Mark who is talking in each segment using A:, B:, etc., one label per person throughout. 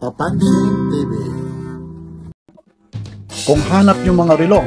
A: Papansin TV. Kung hanap nyo mga relo,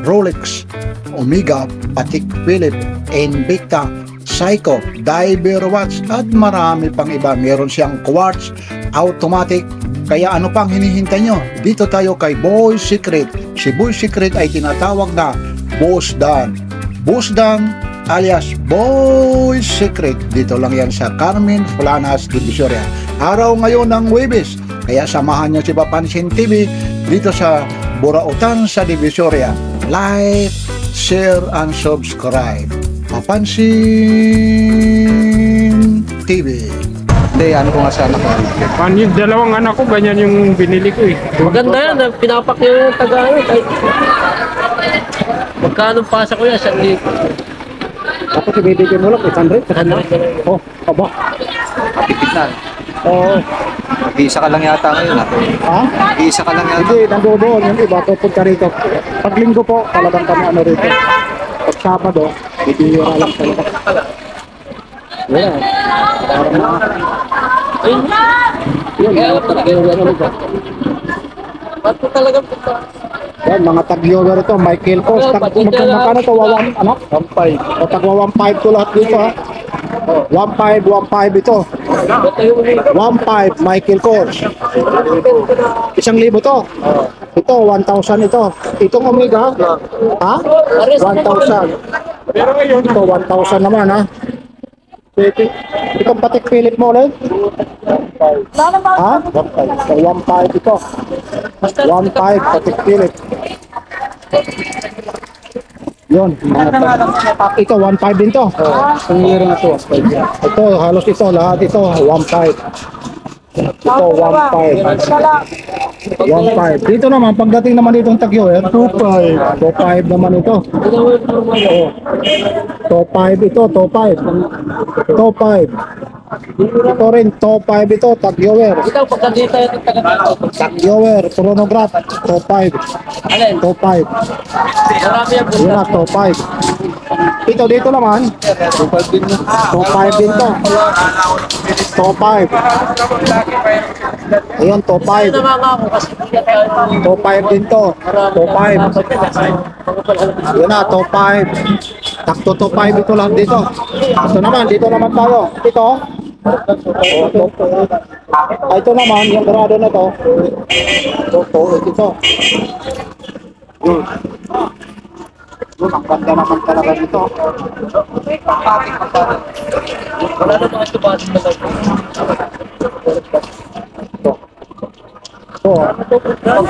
A: Rolex, Omega, Patek Philippe, Invicta, Seiko, Diver Watch at marami pang iba. Meron siyang quartz, automatic. Kaya ano pang hinihintay nyo? Dito tayo kay Boy Secret. Si Boy Secret ay tinatawag na Boss Dan. Boss Dan alias Boy Secret. Dito lang yan sa Carmen Planas, Divisoria. Araw ngayon ng Huwebes. Kaya samahan nyo si Papansin TV dito sa Burautan sa Divisoria. Like, share, and subscribe. Papansin TV.
B: Hindi, ano ko nga sana ko.
C: Paano yung dalawang anak ko, ganyan yung binili ko eh.
D: Maganda yan, pinapak yung taga-ano. Magkano pasa ko yan? 1,000.
B: Tapos ibibigyan mo lang, 800?
D: 100.
B: Oh, aba. Tipid na. Oo. Isa ka lang yata ngayon ha? Ha? Isa ka lang yata. Hindi, nandoon yung iba, pupunta rito. Pag linggo po, talagang kami ano rito. Pag Sabado, bibira lang talaga. Yeah. Parang mga...
D: Ayun. Kaya talaga yung ano nito. Ba't ko talaga punta?
B: Yan, mga tag-viewer ito, Michael Kos. Magkano ito? Ano? 1.5. O, tagwa 1.5 to lahat dito ha. 1.5, 1.5 ito. 1.5, Michael Kors. 1,000 to. Ito, 1,000 ito. Itong Omega, ha? 1,000.
C: Pero ngayon,
B: Ito, 1,000 naman ha. Itong Patek Philippe mo ulit? Ha? 1.5. So, 1.5 ito. 1.5, Patek Philippe. Yun. Ito, 1.5 din to. Ang year na to. Ito, halos ito, lahat ito, 1.5. Ito, 1.5. 1.5. Dito naman, pagdating naman dito ang tag-viewer, 2.5. 2.5 naman ito. Top 5 ito, top 5. Top 5. Ito rin, top 5 ito, tag-viewer.
D: Ikaw, pagka dito yung taga-ano.
B: Tag-viewer, chronograph, top 5.
D: Alin?
B: Top 5.
D: Marami yan po.
B: Yun na, top 5. Ito dito naman, top 5 din to. Top 5. Ayun, top 5.
D: Ano naman ako kasi
B: Top 5 din to. Top 5. Yun na, top 5. Takto top 5 ito lang dito. Ito naman, dito naman tayo. Ito. Ito naman, yung grado na to. Ito. Yun. Yun, ang ganda naman talaga dito.
D: wala na mga tubasin na lang.
B: Ito.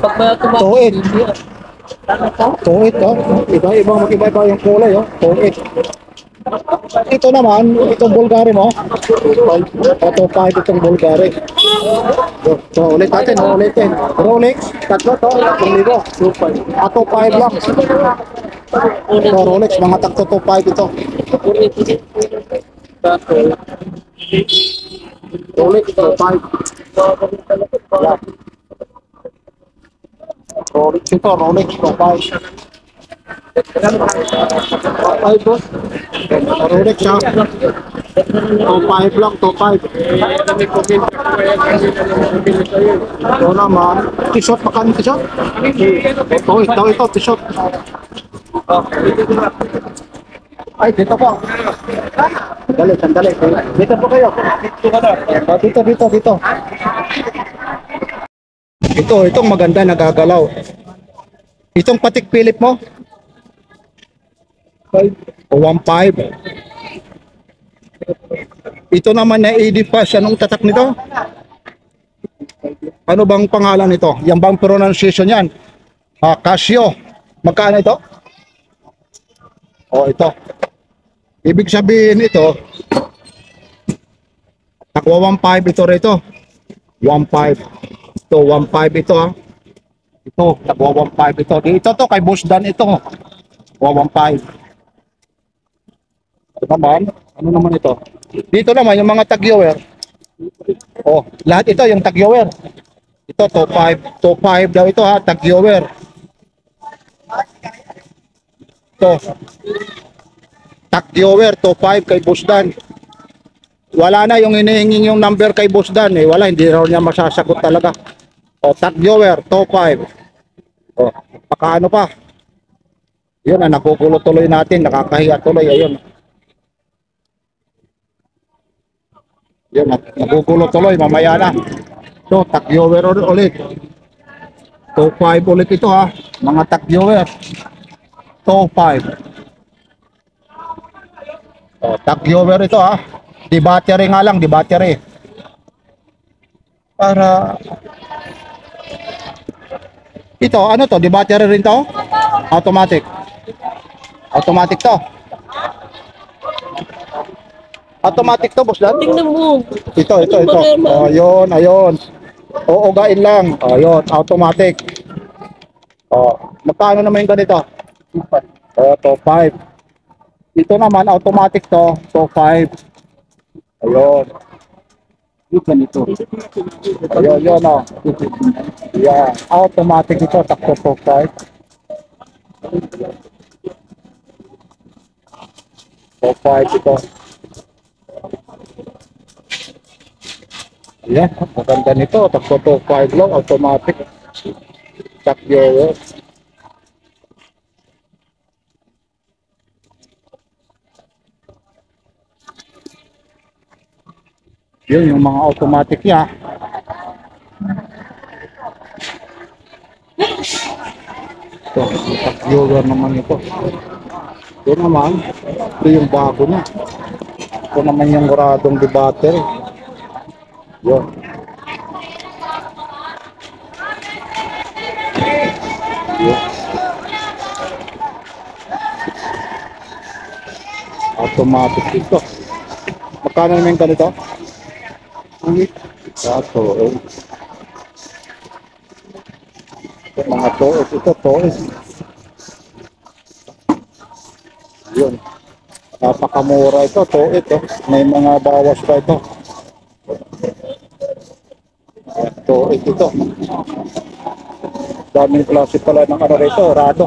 D: Pag may tubasin,
B: Tuwid.
D: hindi yan.
B: Tuwid, oh. Iba-ibang mag-iba-iba yung kulay, oh. Tuwid. Ito naman, itong Bulgari mo. Ito 5 itong Bulgari. So, ulit natin, ulitin. Rolex, tatlo to, 1,000. Ato 5 lang. Ito Rolex, mga takto to 5 ito. Rolex, to 5. Yeah. Rolex ito, Rolex, to 5. Rolex ha. To 5 lang, to 5. Ito naman, t-shirt, makano t-shirt? Ito, t-shirt. Ay, dito po. Sandali. Dito po kayo. Dito. Itong maganda, nagagalaw. Itong Patek Philippe mo? 1.5. Ito naman na AD-Pass. Anong tatak nito? Ano bang pangalan nito? Yan bang pronunciation yan? Casio. Magkano ito? Oh, ito. Ibig sabihin ito, takwa 1.5 ito rito. 1.5. Ito, 1.5 ito ha. Ito, takwa 1.5 ito. Ito to, kay Boss Dan ito. 1.5. Ito naman, ano naman ito? Dito naman, yung mga tag-viewer. Oh, lahat ito, yung tag-viewer. Ito, top 5. Top 5 daw ito ha, tag-viewer. Ito. Tag-viewer, top 5 kay Boss Dan. Wala na yung hinihinging yung number kay Boss Dan eh. Wala, hindi raw niya masasagot talaga. O, tag viewer, top 5. O, pakaano pa. Yun na, nakukulo tuloy natin. Nakakahiya tuloy. Ayun. Yun, nakukulo tuloy. Mamaya na. So, tag viewer ulit. Top 5 ulit ito ha. Mga tag viewer. Top 5. O, tag viewer ito ha. Di battery nga lang, di battery. Para ito, ano to? Di battery rin to? Automatic. Automatic to. Automatic to, boss Dan?
D: Tingnan mo.
B: Ito. Oh, ayun, ayun. Uugain lang. Ayun, automatic. Oh, magkano naman yung ganito? Oh, top 5. Ito naman, automatic to. Top 5. Ayun. Yung ganito. Ayun, yun o. Yeah. Automatic ito. Takto top 5. Top 5 ito. Yeah, maganda nito. Takto top 5 lang. Automatic. Takyo. Yun yung mga automatic niya. Ito, viewer naman ito. Ito naman, ito yung bago niya. Ito naman yung guradong di battery. Yun. Yun. Automatic ito. Magkano naman ganito? Ito, mga toes ito, toes. Yun. Napakamura ito, toes ito. May mga bawas pa ito. Toes ito. Daming klase pala ng ano rito, rado.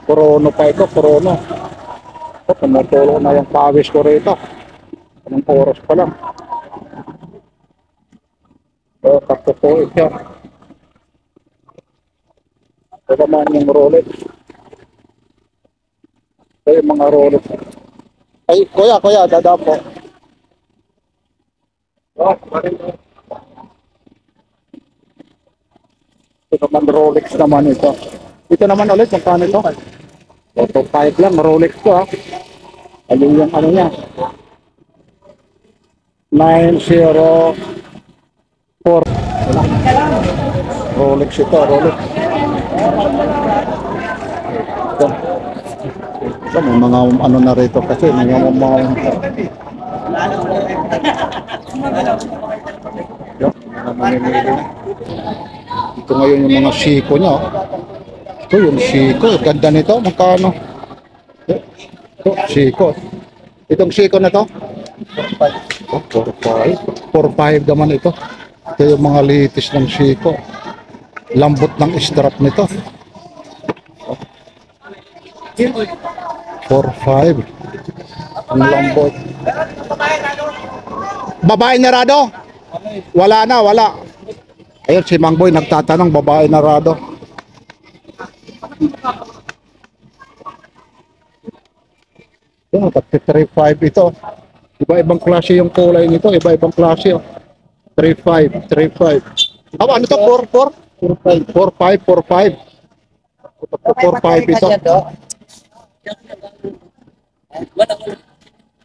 B: Porono pa ito, porono. Tumutulo na yung pawis ko rito. Anong oras pa lang. So, takto po ito. Ito naman yung Rolex. Ito yung mga Rolex. Ay, kuya, dadaan po. Ito naman Rolex naman ito. Ito naman ulit, magkano ito? Ito 5 lang, Rolex to ha. Ano yung ano niya? 904. Rolex ito, Rolex. Ito, may mga ano na rito kasi may mga ito ngayon yung mga Seiko niya. Ito yung Seiko, ganda nito, magkano? Ito, Seiko. Itong Seiko na to? 4.5. 4.5 naman ito. Ito yung mga latest ng Seiko. Lambot ng strap nito. 4.5. Ang lambot. Babae na rado? Wala na, wala. Ayun, si Mang Boy nagtatanong, babae na rado. Ito, 3.5 ito. Iba-ibang klase yung kulay nito, iba-ibang klase. 3.5, 3.5. Oh, ano to? 4.4? 4.5, 4.5. 4.5 ito.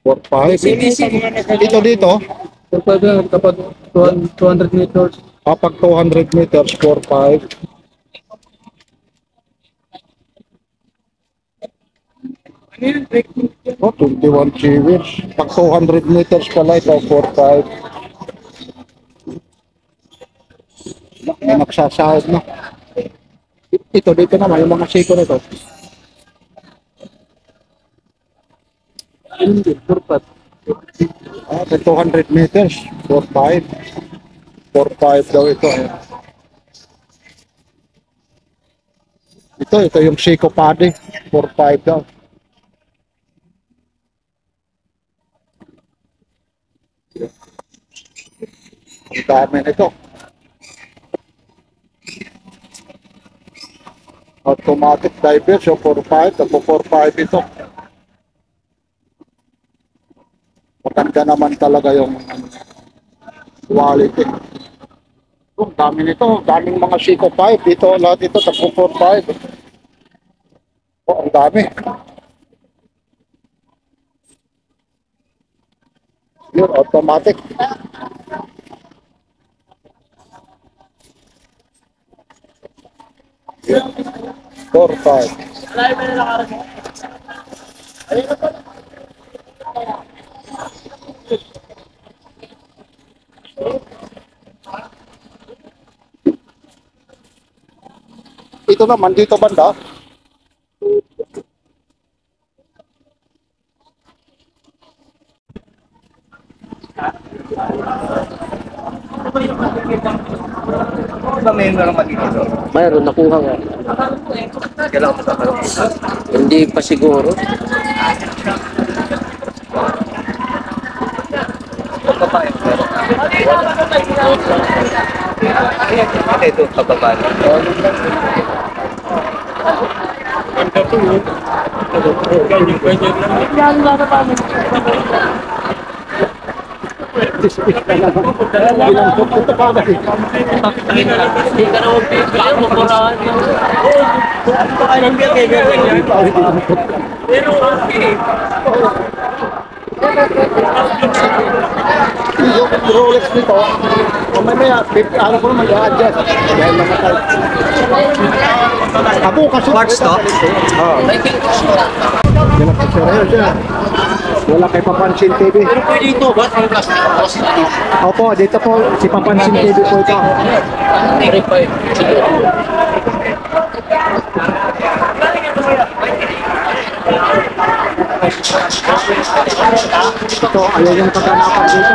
B: 4.5. Dito, dito.
D: Kapag 200 meters.
B: Kapag 200 meters, 4.5. Oh, 21 chewers. Pag 200 meters pala ito, 4.5. May magsasahod na. Ito, dito naman, yung mga Seiko nito.
D: Hindi, 4.5.
B: Ah, 200 meters, 4.5. 4.5 daw ito. Ito yung Seiko Paddy. 245 daw. Ang dami nito. Automatic diver, so 4.5, tapos 4.5 ito. Maganda naman talaga yung quality. Oh, dami nito, daming mga Seiko 5 dito, lahat ito, tapos 4.5. Oh, ang dami. Yun, automatic. Yun, 4.5. Ito naman, dito banda.
D: Mayroon, nakuha nga. Hindi pa siguro.
E: Ito, kababa.
C: Ganda to, oh. Ganyan lang.
B: Ilang foot ito pa ba?
D: Hindi ka na magbibili, mapurahan yun. Pero okay.
B: Yung Rolex nito, mamaya, ano ko naman i-adjust. Dahil nakakal. Ako kasi...
E: Parts to?
B: Oo. Yan ang picture yun siya. Wala kay Papansin TV.
D: Pero pwede ito, ba't ang plastic?
B: Opo, dito po, si Papansin TV po ito.
D: 3.5.
B: Ito, ayun yung kaganapan dito.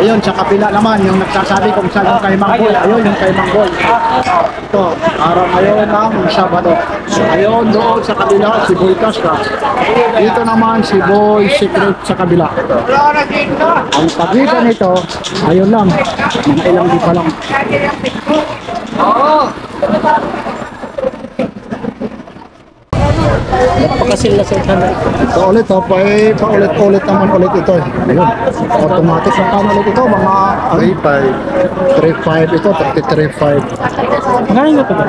B: Ayun, sa kabila naman, yung nagsasabi kung saan yung kay Manggol. Ayun, yung kay Manggol. Ito, araw ngayon ng Sabado. Ayun, doon sa kabila, si Boy Casca. Dito naman, si Boy Secret sa kabila. Ang pagitan nito, ayun lang, mga ilang di pa lang.
D: Napakasil na sa channel.
B: Ito ulit, paulit-ulit naman ulit ito. Ayun, automatic na paano ulit ito, mga 3.5 ito, 33.5.
C: Ngayon na to ba?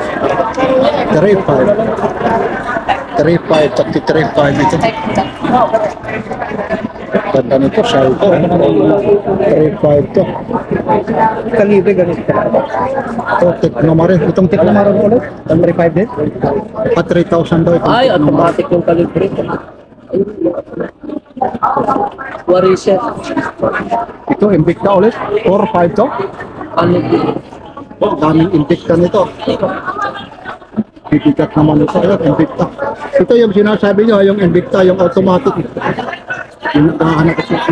B: 3.5, 33.5 ito. Ganda nito, Seiko. 3.5 to. Kalibre ganito. Ito, Tecno rin. Itong Tecno rin ulit. 3.5 din. At 3,000 daw itong
D: Ay,
B: Tecno.
D: automatic yung calibre. Warisha.
B: Ito, Invicta ulit. 4.5 to.
D: Ano din?
B: Daming Invicta nito. Bibigat naman ito. Ayun, Invicta. Ito yung sinasabi nyo, yung Invicta, yung automatic. Yung nakahanap ko sa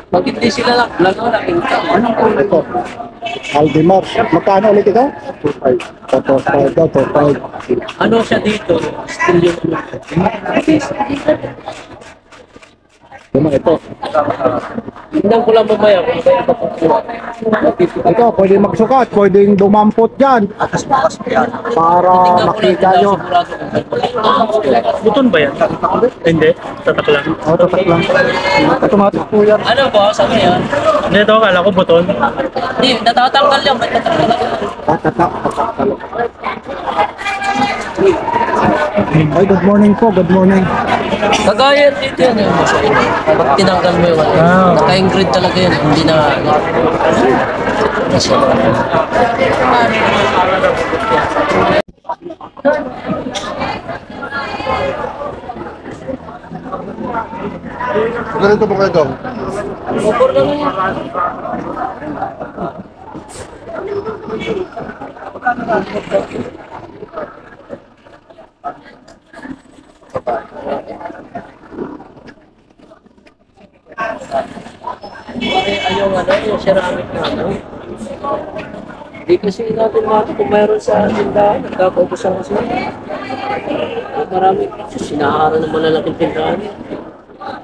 D: Pag hindi sila lang, nakita.
B: anong po ito? Aldemar. Magkano ulit ito? 2.5. 2.5 daw, 2.5.
D: Ano siya dito? Still yung
B: Diba ito?
D: tingnan ko lang mamaya kung may makukuha.
B: Ito, pwede magsukat, pwedeng dumampot dyan
E: Atas bukas pa yan.
B: para
D: Tingnan ko lang,
B: makita
D: hindi
B: nyo.
D: ako sigurado.
C: Buton ba yan? Hindi. Tatak lang.
B: O, tatak lang. Automatic po yan.
D: Ano po, sabi yan?
C: Hindi ito, akala ko buton.
D: Hindi, natatanggal yan. Ba't natatanggal?
B: Tatak. Ay, good morning po, good morning.
D: Kagaya dito yan. Pag tinanggal mo yung naka-ingrid talaga yan. Hindi na...
B: Ganito po kayo daw.
D: Bukor lang yan. Ayaw nga na yun. yung ceramic na ano. Hindi kasi natin mati kung mayroon sa tindahan, nagkakaubusan kasi. Marami kasi sinahara ng malalaking tindahan.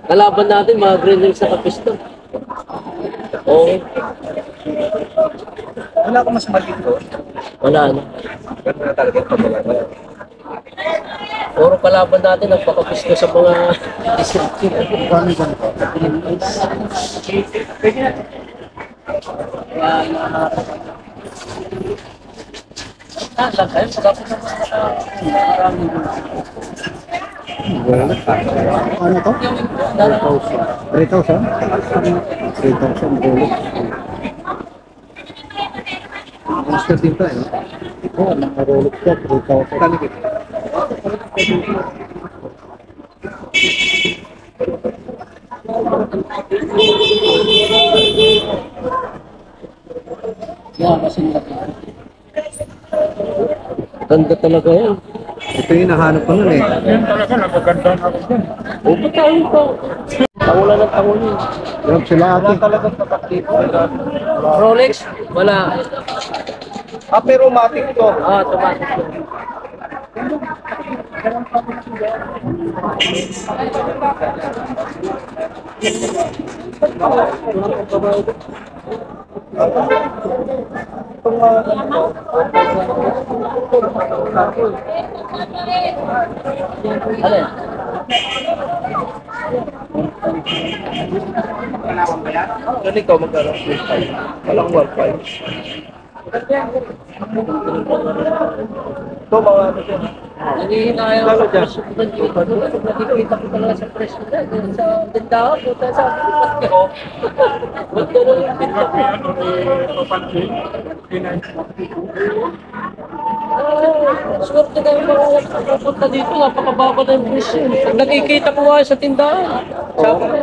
D: Kalaban natin, mga green rings sa kapisto. Oo.
E: Wala ka mas maliit doon.
D: Wala na.
E: Ganda na talaga yung pagbabago.
D: Puro kalaban natin, nagpakapisto sa mga district.
B: Paano ganito? Ano to? 3,000? 3,000 Rolex. Master din tayo, no? Oo, mga Rolex ko, 3,000.
D: Ganda talaga yan.
E: Ito yung nahanap ko nun eh.
C: Yan talaga, nagaganda na ako dyan.
D: O, ba't tayo pa? Tangulan ng tangulan.
B: Yan sila ate.
E: Talagang tatakip.
D: Rolex? Wala.
E: Ah, pero matik to.
D: Ah, automatic yun. Alin?
E: Yan ikaw magkano? 1.5. Walang 1.5. Ito mga ano dyan.
D: Nangihinayang ako dyan. Nakikita ko talaga sa press ko dyan. Sa tindahan ko, sa akin ko. Ba't gano'n yung tindahan ko? Swerte kayo mga pupunta dito, napakababa na yung presyo. Pag nakikita ko nga sa tindahan, sabi ko,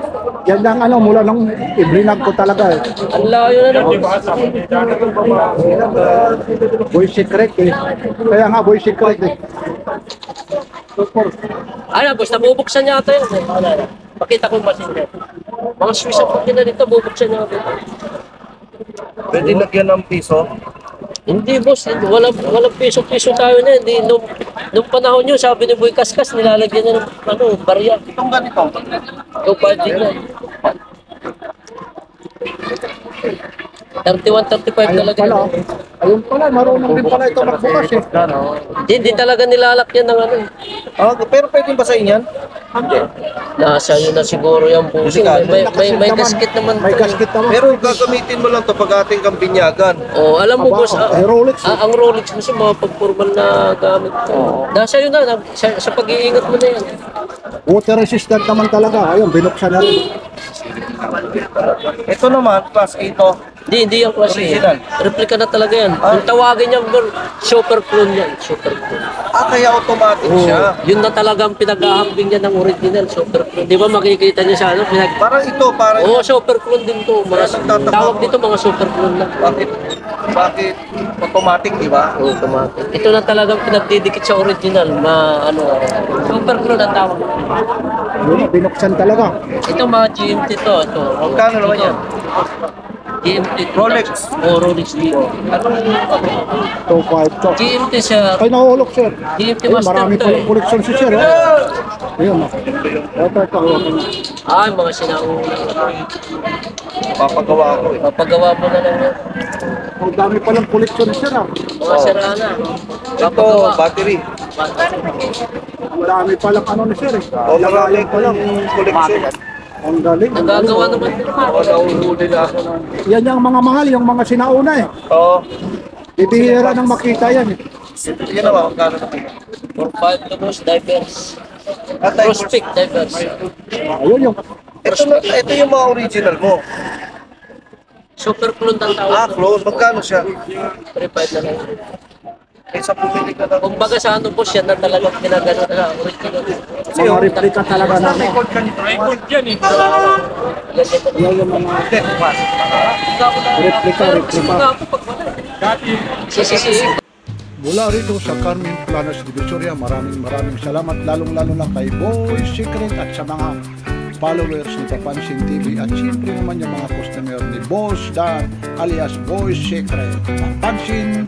B: Yan ang ano, mula nung ibrinag ko talaga eh.
D: ang layo na naman.
B: Boy secret eh. Kaya nga boy secret eh.
D: Ano, boss, nabubuksan niya ata yun. Pakita ko yung machine. Mga Swiss ang pagkina dito, bubuksan niya ata.
E: Pwede lagyan ng piso.
D: Hindi boss, walang piso-piso tayo na. Hindi, nung panahon nyo, sabi ni Boy Kaskas, nilalagyan niya ng barya.
E: Itong ganito.
D: Ikaw pa din yan. 31-35 talaga
B: Pala,
D: yun.
B: ayun pala, marunong din pala ito magbukas eh.
D: Hindi talaga nilalakyan ng ano.
E: Ah, pero pwede basahin yan?
D: Nasa yun na siguro yung buso. May gasket naman.
B: May gasket naman.
E: Pero gagamitin mo lang to pag ating kampinyagan.
D: Oh, alam mo
B: Aba,
D: boss,
B: ay, Rolex eh.
D: ang Rolex kasi mga pagpurmal na gamit ko. Nasa yun na, sa pag-iingat mo na yan.
B: Water resistant naman talaga. Ayun, binuksan na rin.
E: Ito naman, class A to.
D: Hindi yung klase.
E: Original.
D: Replica na talaga yan. Yung tawagin niya, super clone yan. Super clone.
E: Ah, kaya automatic
D: Oo,
E: siya.
D: yun na talagang pinaghahambing niya ng original, super clone. Di ba makikita niya sa ano?
E: Parang ito, parang
D: Oo, super clone din to.
E: Kaya nagtataka
D: Tawag
E: ako.
D: dito mga super clone lang.
E: bakit automatic, di ba?
D: Oo, automatic. Ito na talagang pinagdidikit sa original. Super clone ang tawag.
B: Yun, binuksan talaga.
D: Ito mga GMT to. Ito.
E: Magkano naman yan?
D: GMT.
E: Rolex.
D: Oo, Rolex dito.
E: Anong
B: 2.5 to.
D: GMT siya.
B: Ay, nahulog sir.
D: GMT
B: Ay,
D: Master
B: marami
D: to
B: palang
D: eh.
B: koleksyon si sir. Ayun. Ito.
D: Ay, mga sinauna.
E: papagawa ko eh?
D: Papagawa mo na lang yan.
B: Ang dami palang koleksyon ni sir.
D: Mga sarana.
E: Ito, battery.
B: Ang dami palang ano ni sir eh.
E: O, marami ko lang collection.
B: Ang galing.
D: Nagagawa naman din.
E: O, nahuhuli na ako.
B: Yan yung mga mahal, yung mga sinauna eh.
E: Oo.
B: Bibihira nang makita yan eh.
E: Yan naman, magkano naman?
D: 4-5 lubos, divers.
E: At
D: Prospect, divers.
B: Ayun yung
E: ito yung mga original mo.
D: Super clone ng tawag.
E: Ah, clone. Magkano siya?
D: 3-5 na lang.
E: Eh, sa pumili ka lang.
D: Kumbaga sa ano po siya na talagang pinagano na original.
B: mga replika talaga na ano.
C: Record yan eh.
B: Yan yung mga replika.
D: Sisi.
A: Mula rito sa Carmen Planas Divisoria, maraming salamat lalong-lalo na kay Boy Secret at sa mga followers ni Papansin TV at siyempre naman yung mga customer ni Boss Dan alias Boy Secret. Papansin